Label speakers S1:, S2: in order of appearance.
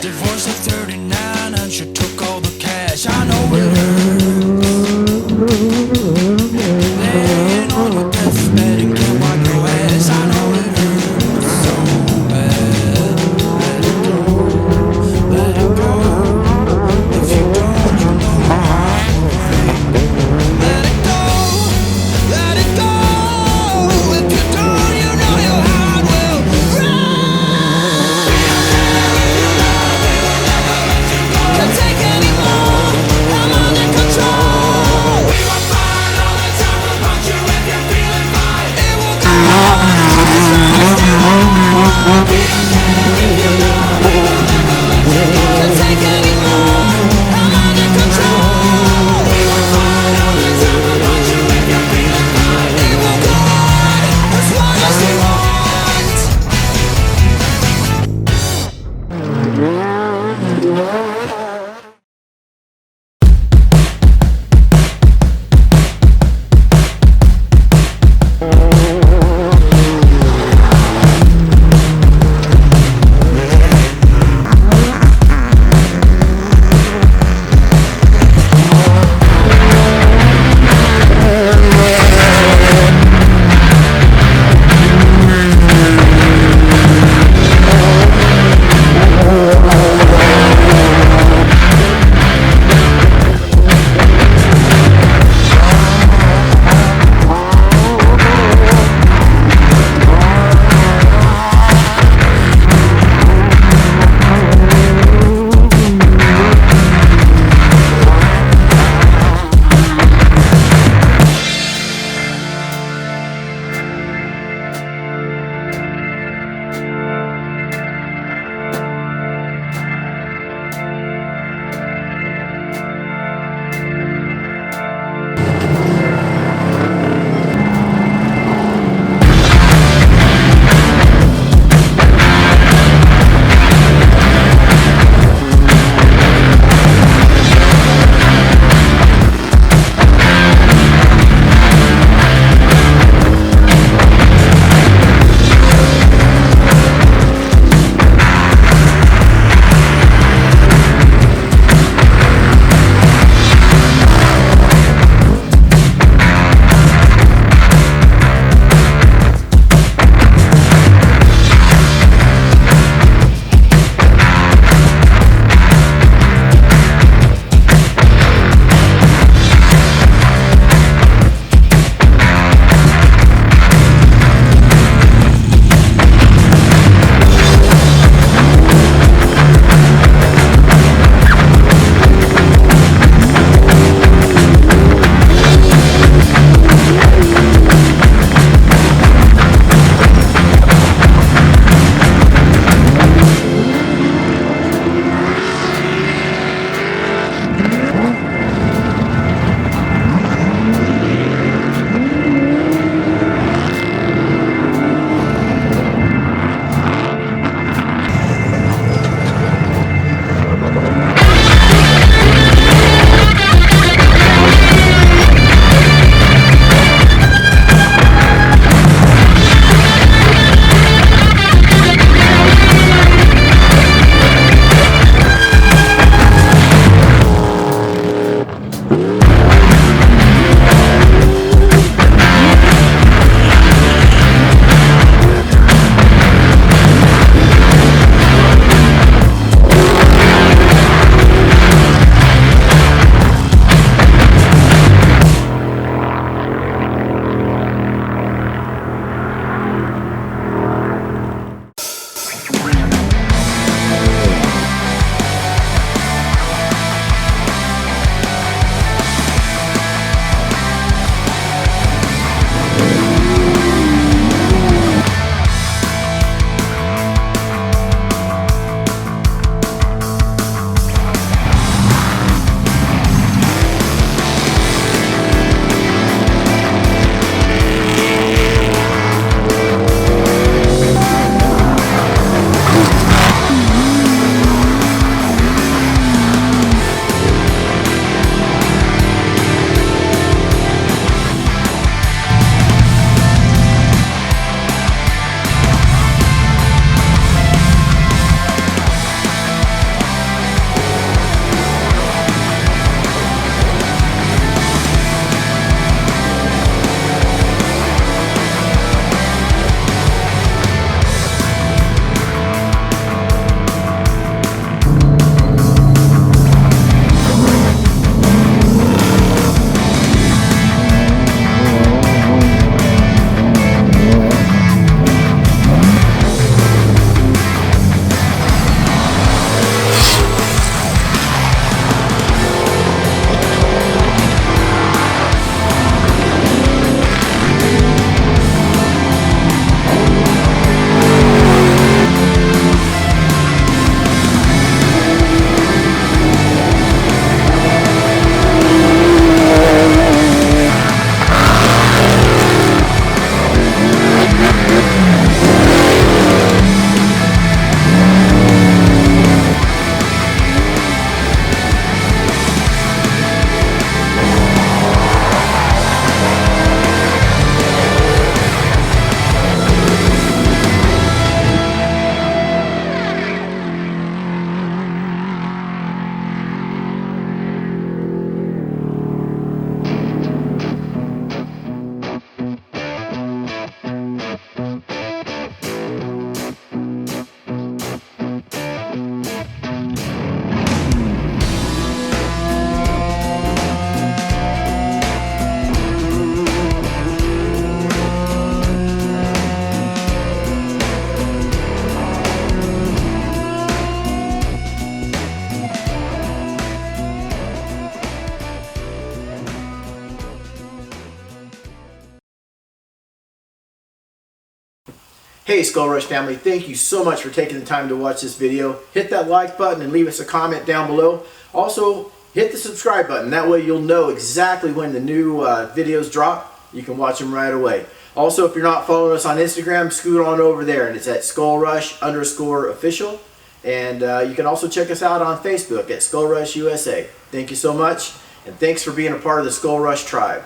S1: Divorced at 39 and she took all the cash. I know it hurts. Laying on your deathbed and can't wipe your ass. I know it hurts so bad. Let it go, let it go. If you don't, you know how. Let it go, let it go. If you don't, you know your heart will cry. Can't take anymore. I'm on the
S2: Hey Skull Rush family, thank you so much for taking the time to watch this video. Hit that like button and leave us a comment down below. Also, hit the subscribe button. That way you'll know exactly when the new videos drop. You can watch them right away. Also, if you're not following us on Instagram, scoot on over there, and it's at SkullRush_official. And you can also check us out on Facebook at Skull Rush USA. Thank you so much, and thanks for being a part of the Skull Rush tribe.